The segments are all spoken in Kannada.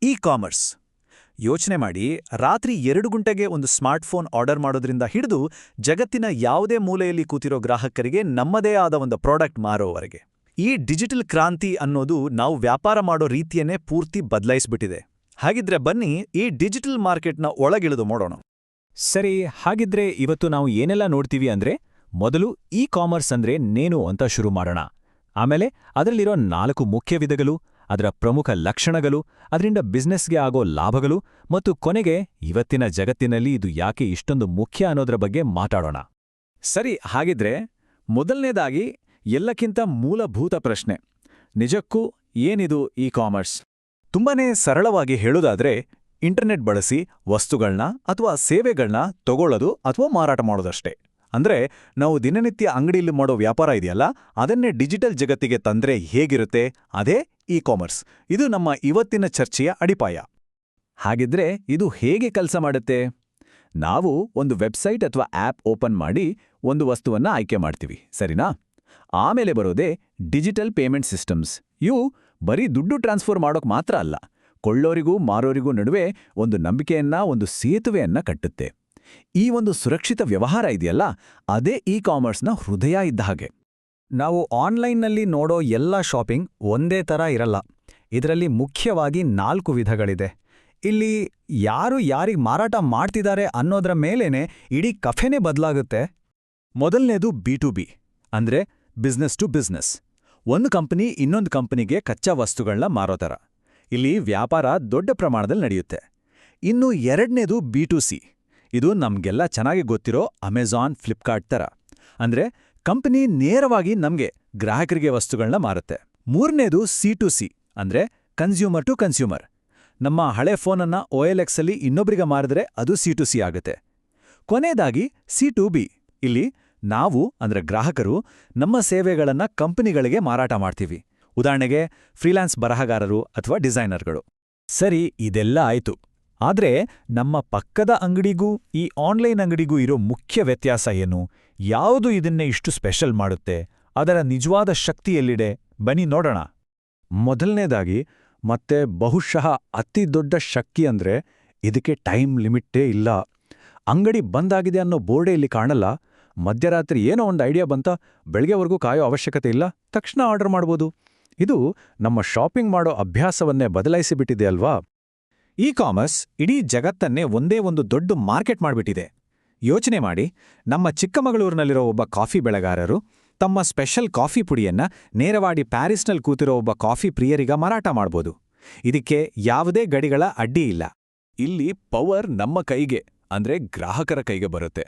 E commerce. ಯೋಚನೆ ಮಾಡಿ, ರಾತ್ರಿ 2 ಗಂಟೆಗೆ ಒಂದು ಸ್ಮಾರ್ಟ್ಫೋನ್ ಆರ್ಡರ್ ಮಾಡೋದ್ರಿಂದ ಹಿಡಿದು ಜಗತ್ತಿನ ಯಾವುದೇ ಮೂಲೆಯಲ್ಲಿ ಕೂತಿರೋ ಗ್ರಾಹಕರಿಗೆ ನಮ್ಮದೇ ಆದ ಒಂದು ಪ್ರಾಡಕ್ಟ್ ಮಾರೋವರೆಗೆ. ಈ ಡಿಜಿಟಲ್ ಕ್ರಾಂತಿ ಅನ್ನೋದು ನಾವು ವ್ಯಾಪಾರ ಮಾಡೋ ರೀತಿಯನ್ನೇ ಪೂರ್ತಿ ಬದಲಾಯಿಸ್ಬಿಟ್ಟಿದೆ. ಹಾಗಿದ್ರೆ ಬನ್ನಿ ಈ ಡಿಜಿಟಲ್ ಮಾರ್ಕೆಟ್ನ ಒಳಗಿಳಿದು ನೋಡೋಣ. ಸರಿ, ಹಾಗಿದ್ರೆ ಇವತ್ತು ನಾವು ಏನೆಲ್ಲ ನೋಡ್ತೀವಿ ಅಂದ್ರೆ, ಮೊದಲು ಇ ಕಾಮರ್ಸ್ ಅಂದ್ರೆ ನೇನು ಅಂತ ಶುರು ಮಾಡೋಣ. ಆಮೇಲೆ ಅದರಲ್ಲಿರೋ 4 ಮುಖ್ಯ ವಿಧಗಳು, ಅದರ ಪ್ರಮುಖ ಲಕ್ಷಣಗಳು, ಅದರಿಂದ ಬಿಸ್ನೆಸ್ಗೆ ಆಗೋ ಲಾಭಗಳು, ಮತ್ತು ಕೊನೆಗೆ ಇವತ್ತಿನ ಜಗತ್ತಿನಲ್ಲಿ ಇದು ಯಾಕೆ ಇಷ್ಟೊಂದು ಮುಖ್ಯ ಅನ್ನೋದ್ರ ಬಗ್ಗೆ ಮಾತಾಡೋಣ. ಸರಿ, ಹಾಗಿದ್ರೆ ಮೊದಲನೇದಾಗಿ ಎಲ್ಲಕ್ಕಿಂತ ಮೂಲಭೂತ ಪ್ರಶ್ನೆ, ನಿಜಕ್ಕೂ ಏನಿದು ಇ ಕಾಮರ್ಸ್? ತುಂಬಾನೇ ಸರಳವಾಗಿ ಹೇಳೋದಾದ್ರೆ, ಇಂಟರ್ನೆಟ್ ಬಳಸಿ ವಸ್ತುಗಳನ್ನ ಅಥವಾ ಸೇವೆಗಳನ್ನ ತಗೊಳ್ಳೋದು ಅಥವಾ ಮಾರಾಟ ಮಾಡೋದಷ್ಟೇ. ಅಂದ್ರೆ ನಾವು ದಿನನಿತ್ಯ ಅಂಗಡಿಯಲ್ಲಿ ಮಾಡೋ ವ್ಯಾಪಾರ ಇದೆಯಲ್ಲ, ಅದನ್ನೇ ಡಿಜಿಟಲ್ ಜಗತ್ತಿಗೆ ತಂದ್ರೆ ಹೇಗಿರುತ್ತೆ, ಅದೇ ಇ ಕಾಮರ್ಸ್. ಇದು ನಮ್ಮ ಇವತ್ತಿನ ಚರ್ಚೆಯ ಅಡಿಪಾಯ. ಹಾಗಿದ್ರೆ ಇದು ಹೇಗೆ ಕೆಲಸ ಮಾಡುತ್ತೆ? ನಾವು ಒಂದು ವೆಬ್ಸೈಟ್ ಅಥವಾ ಆಪ್ ಓಪನ್ ಮಾಡಿ ಒಂದು ವಸ್ತುವನ್ನ ಆಯ್ಕೆ ಮಾಡ್ತೀವಿ, ಸರಿನಾ? ಆಮೇಲೆ ಬರೋದೇ ಡಿಜಿಟಲ್ ಪೇಮೆಂಟ್ ಸಿಸ್ಟಮ್ಸ್. ಇವು ಬರೀ ದುಡ್ಡು ಟ್ರಾನ್ಸ್ಫರ್ ಮಾಡೋಕ್ ಮಾತ್ರ ಅಲ್ಲ, ಕೊಳ್ಳೋರಿಗೂ ಮಾರೋರಿಗೂ ನಡುವೆ ಒಂದು ನಂಬಿಕೆಯನ್ನ, ಒಂದು ಸೇತುವೆಯನ್ನ ಕಟ್ಟುತ್ತೆ. ಈ ಒಂದು ಸುರಕ್ಷಿತ ವ್ಯವಹಾರ ಇದೆಯಲ್ಲ, ಅದೇ ಇ ಕಾಮರ್ಸ್ನ ಹೃದಯ ಇದ್ದ ಹಾಗೆ. ನಾವು ಆನ್ಲೈನ್ನಲ್ಲಿ ನೋಡೋ ಎಲ್ಲ ಶಾಪಿಂಗ್ ಒಂದೇ ಥರ ಇರಲ್ಲ. ಇದರಲ್ಲಿ ಮುಖ್ಯವಾಗಿ 4 ವಿಧಗಳಿದೆ. ಇಲ್ಲಿ ಯಾರು ಯಾರಿಗೆ ಮಾರಾಟ ಮಾಡ್ತಿದ್ದಾರೆ ಅನ್ನೋದ್ರ ಮೇಲೇನೆ ಇಡೀ ಕಫೆನೇ ಬದಲಾಗುತ್ತೆ. ಮೊದಲನೇದು ಬಿ2ಬಿ, ಅಂದ್ರೆ ಬಿಸ್ನೆಸ್ ಟು ಬಿಸ್ನೆಸ್. ಒಂದು ಕಂಪನಿ ಇನ್ನೊಂದು ಕಂಪನಿಗೆ ಕಚ್ಚಾ ವಸ್ತುಗಳನ್ನ ಮಾರೋ ಥರ. ಇಲ್ಲಿ ವ್ಯಾಪಾರ ದೊಡ್ಡ ಪ್ರಮಾಣದಲ್ಲಿ ನಡೆಯುತ್ತೆ. ಇನ್ನು ಎರಡನೇದು ಬಿ2ಸಿ. ಇದು ನಮ್ಗೆಲ್ಲ ಚೆನ್ನಾಗಿ ಗೊತ್ತಿರೋ ಅಮೆಜಾನ್, ಫ್ಲಿಪ್ಕಾರ್ಟ್ ಥರ. ಅಂದ್ರೆ ಕಂಪನಿ ನೇರವಾಗಿ ನಮ್ಗೆ ಗ್ರಾಹಕರಿಗೆ ವಸ್ತುಗಳನ್ನ ಮಾರುತ್ತೆ. ಮೂರನೇದು ಸಿ2ಸಿ, ಅಂದ್ರೆ ಕನ್ಸ್ಯೂಮರ್ ಟು ಕನ್ಸ್ಯೂಮರ್. ನಮ್ಮ ಹಳೆ ಫೋನನ್ನ OLX ಅಲ್ಲಿ ಇನ್ನೊಬ್ರಿಗೆ ಮಾರಿದ್ರೆ ಅದು ಸಿ2ಸಿ ಆಗುತ್ತೆ. ಕೊನೆಯದಾಗಿ ಸಿ2ಬಿ. ಇಲ್ಲಿ ನಾವು ಅಂದ್ರೆ ಗ್ರಾಹಕರು ನಮ್ಮ ಸೇವೆಗಳನ್ನ ಕಂಪನಿಗಳಿಗೆ ಮಾರಾಟ ಮಾಡ್ತೀವಿ. ಉದಾಹರಣೆಗೆ ಫ್ರೀಲಾನ್ಸ್ ಬರಹಗಾರರು ಅಥವಾ ಡಿಸೈನರ್ಗಳು. ಸರಿ, ಇದೆಲ್ಲ ಆಯ್ತು. ಆದ್ರೆ ನಮ್ಮ ಪಕ್ಕದ ಅಂಗಡಿಗೂ ಈ ಆನ್ಲೈನ್ ಅಂಗಡಿಗೂ ಇರೋ ಮುಖ್ಯ ವ್ಯತ್ಯಾಸ ಏನು? ಯಾವುದು ಇದನ್ನೇ ಇಷ್ಟು ಸ್ಪೆಷಲ್ ಮಾಡುತ್ತೆ? ಅದರ ನಿಜವಾದ ಶಕ್ತಿ ಎಲ್ಲಿದೆ? ಬನ್ನಿ ನೋಡೋಣ. ಮೊದಲನೇದಾಗಿ ಮತ್ತೆ ಬಹುಶಃ ಅತಿ ದೊಡ್ಡ ಶಕ್ತಿ ಅಂದ್ರೆ ಇದಕ್ಕೆ ಟೈಮ್ ಲಿಮಿಟ್ಟೇ ಇಲ್ಲ. ಅಂಗಡಿ ಬಂದಾಗಿದೆ ಅನ್ನೋ ಬೋರ್ಡೇ ಇಲ್ಲಿ ಕಾಣಲ್ಲ. ಮಧ್ಯರಾತ್ರಿ ಏನೋ ಒಂದು ಐಡಿಯಾ ಬಂತ, ಬೆಳಗ್ಗೆವರೆಗೂ ಕಾಯೋ ಅವಶ್ಯಕತೆ ಇಲ್ಲ, ತಕ್ಷಣ ಆರ್ಡರ್ ಮಾಡ್ಬೋದು. ಇದು ನಮ್ಮ ಶಾಪಿಂಗ್ ಮಾಡೋ ಅಭ್ಯಾಸವನ್ನೇ ಬದಲಾಯಿಸಿಬಿಟ್ಟಿದೆ ಅಲ್ವಾ? ಇ ಕಾಮರ್ಸ್ ಇಡೀ ಜಗತ್ತನ್ನೇ ಒಂದೇ ಒಂದು ದೊಡ್ಡ ಮಾರ್ಕೆಟ್ ಮಾಡಿಬಿಟ್ಟಿದೆ. ಯೋಚನೆ ಮಾಡಿ, ನಮ್ಮ ಚಿಕ್ಕಮಗಳೂರಿನಲ್ಲಿರೋ ಒಬ್ಬ ಕಾಫಿ ಬೆಳೆಗಾರರು ತಮ್ಮ ಸ್ಪೆಷಲ್ ಕಾಫಿ ಪುಡಿಯನ್ನ ನೇರವಾಗಿ ಪ್ಯಾರಿಸ್ನಲ್ಲಿ ಕೂತಿರೋ ಒಬ್ಬ ಕಾಫಿ ಪ್ರಿಯರಿಗ ಮಾರಾಟ ಮಾಡ್ಬೋದು. ಇದಕ್ಕೆ ಯಾವುದೇ ಗಡಿಗಳ ಅಡ್ಡಿ ಇಲ್ಲ. ಇಲ್ಲಿ ಪವರ್ ನಮ್ಮ ಕೈಗೆ, ಅಂದ್ರೆ ಗ್ರಾಹಕರ ಕೈಗೆ ಬರುತ್ತೆ.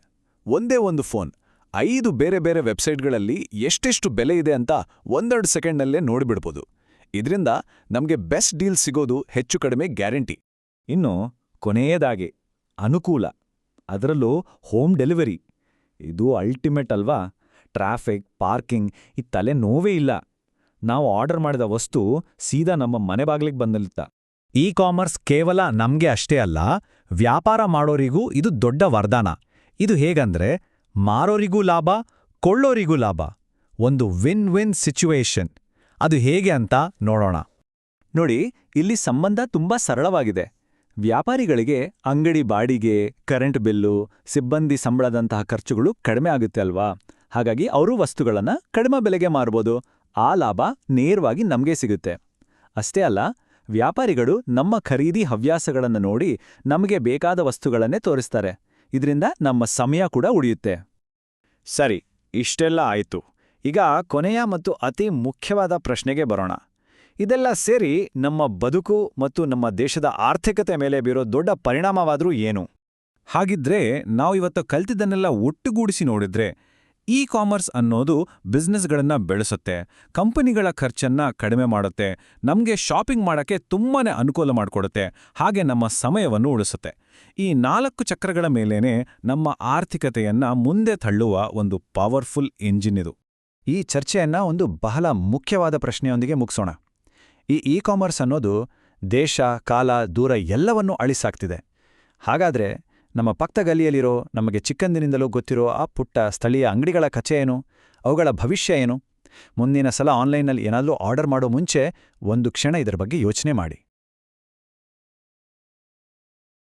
ಒಂದೇ ಒಂದು ಫೋನ್ 5 ಬೇರೆ ಬೇರೆ ವೆಬ್ಸೈಟ್ಗಳಲ್ಲಿ ಎಷ್ಟೆಷ್ಟು ಬೆಲೆ ಇದೆ ಅಂತ 1-2 ಸೆಕೆಂಡ್ನಲ್ಲೇ ನೋಡಿಬಿಡ್ಬೋದು. ಇದರಿಂದ ನಮಗೆ ಬೆಸ್ಟ್ ಡೀಲ್ ಸಿಗೋದು ಹೆಚ್ಚು ಕಡಿಮೆ ಗ್ಯಾರಂಟಿ. ಇನ್ನು ಕೊನೆಯದಾಗಿ ಅನುಕೂಲ, ಅದರಲ್ಲೂ ಹೋಮ್ ಡೆಲಿವರಿ. ಇದು ಅಲ್ಟಿಮೇಟ್ ಅಲ್ವಾ? ಟ್ರಾಫಿಕ್, ಪಾರ್ಕಿಂಗ್ ಈ ತಲೆ ನೋವೇ ಇಲ್ಲ. ನಾವು ಆರ್ಡರ್ ಮಾಡಿದ ವಸ್ತು ಸೀದಾ ನಮ್ಮ ಮನೆ ಬಾಗಿಲಿಗೆ ಬಂದಿಲ್ಲ. ಇ ಕಾಮರ್ಸ್ ಕೇವಲ ನಮ್ಗೆ ಅಷ್ಟೇ ಅಲ್ಲ, ವ್ಯಾಪಾರ ಮಾಡೋರಿಗೂ ಇದು ದೊಡ್ಡ ವರದಾನ. ಇದು ಹೇಗಂದ್ರೆ ಮಾರೋರಿಗೂ ಲಾಭ, ಕೊಳ್ಳೋರಿಗೂ ಲಾಭ. ಒಂದು ವಿನ್ ವಿನ್ ಸಿಚುವೇಶನ್. ಅದು ಹೇಗೆ ಅಂತ ನೋಡೋಣ. ನೋಡಿ, ಇಲ್ಲಿ ಸಂಬಂಧ ತುಂಬಾ ಸರಳವಾಗಿದೆ. ವ್ಯಾಪಾರಿಗಳಿಗೆ ಅಂಗಡಿ ಬಾಡಿಗೆ, ಕರೆಂಟ್ ಬಿಲ್ಲು, ಸಿಬ್ಬಂದಿ ಸಂಬಳದಂತಹ ಖರ್ಚುಗಳು ಕಡಿಮೆ ಆಗುತ್ತೆ ಅಲ್ವಾ? ಹಾಗಾಗಿ ಅವರು ವಸ್ತುಗಳನ್ನ ಕಡಿಮೆ ಬೆಲೆಗೆ ಮಾರ್ಬೋದು. ಆ ಲಾಭ ನೇರವಾಗಿ ನಮಗೆ ಸಿಗುತ್ತೆ. ಅಷ್ಟೇ ಅಲ್ಲ, ವ್ಯಾಪಾರಿಗಳು ನಮ್ಮ ಖರೀದಿ ಹವ್ಯಾಸಗಳನ್ನು ನೋಡಿ ನಮಗೆ ಬೇಕಾದ ವಸ್ತುಗಳನ್ನೇ ತೋರಿಸ್ತಾರೆ. ಇದರಿಂದ ನಮ್ಮ ಸಮಯ ಕೂಡ ಉಳಿಯುತ್ತೆ. ಸರಿ, ಇಷ್ಟೆಲ್ಲ ಆಯ್ತು. ಈಗ ಕೊನೆಯ ಮತ್ತು ಅತಿ ಮುಖ್ಯವಾದ ಪ್ರಶ್ನೆಗೆ ಬರೋಣ. ಇದೆಲ್ಲ ಸೇರಿ ನಮ್ಮ ಬದುಕು ಮತ್ತು ನಮ್ಮ ದೇಶದ ಆರ್ಥಿಕತೆ ಮೇಲೆ ಬೀರೋ ದೊಡ್ಡ ಪರಿಣಾಮವಾದ್ರೂ ಏನು? ಹಾಗಿದ್ರೆ ನಾವು ಇವತ್ತು ಕಲ್ತಿದ್ದನ್ನೆಲ್ಲ ಒಟ್ಟುಗೂಡಿಸಿ ನೋಡಿದ್ರೆ, ಇ ಕಾಮರ್ಸ್ ಅನ್ನೋದು ಬಿಸ್ನೆಸ್ಗಳನ್ನ ಬೆಳೆಸುತ್ತೆ, ಕಂಪನಿಗಳ ಖರ್ಚನ್ನ ಕಡಿಮೆ ಮಾಡುತ್ತೆ, ನಮಗೆ ಶಾಪಿಂಗ್ ಮಾಡಕ್ಕೆ ತುಂಬಾನೇ ಅನುಕೂಲ ಮಾಡಿಕೊಡುತ್ತೆ, ಹಾಗೆ ನಮ್ಮ ಸಮಯವನ್ನು ಉಳಿಸುತ್ತೆ. ಈ 4 ಚಕ್ರಗಳ ಮೇಲೇನೆ ನಮ್ಮ ಆರ್ಥಿಕತೆಯನ್ನ ಮುಂದೆ ತಳ್ಳುವ ಒಂದು ಪವರ್ಫುಲ್ ಇಂಜಿನ್ ಇದು. ಈ ಚರ್ಚೆಯನ್ನ ಒಂದು ಬಹಳ ಮುಖ್ಯವಾದ ಪ್ರಶ್ನೆಯೊಂದಿಗೆ ಮುಗಿಸೋಣ. ಇ ಕಾಮರ್ಸ್ ಅನ್ನೋದು ದೇಶ, ಕಾಲ, ದೂರ ಎಲ್ಲವನ್ನೂ ಅಳಿಸಾಕ್ತಿದೆ. ಹಾಗಾದ್ರೆ ನಮ್ಮ ಪಕ್ಕ ಗಲ್ಲಿಯಲ್ಲಿರೋ, ನಮಗೆ ಚಿಕ್ಕಂದಿನಿಂದಲೂ ಗೊತ್ತಿರೋ ಆ ಪುಟ್ಟ ಸ್ಥಳೀಯ ಅಂಗಡಿಗಳ ಕಥೆ ಏನು? ಅವುಗಳ ಭವಿಷ್ಯ ಏನು? ಮುಂದಿನ ಸಲ ಆನ್ಲೈನ್ನಲ್ಲಿ ಏನಾದರೂ ಆರ್ಡರ್ ಮಾಡೋ ಮುಂಚೆ ಒಂದು ಕ್ಷಣ ಇದರ ಬಗ್ಗೆ ಯೋಚನೆ ಮಾಡಿ.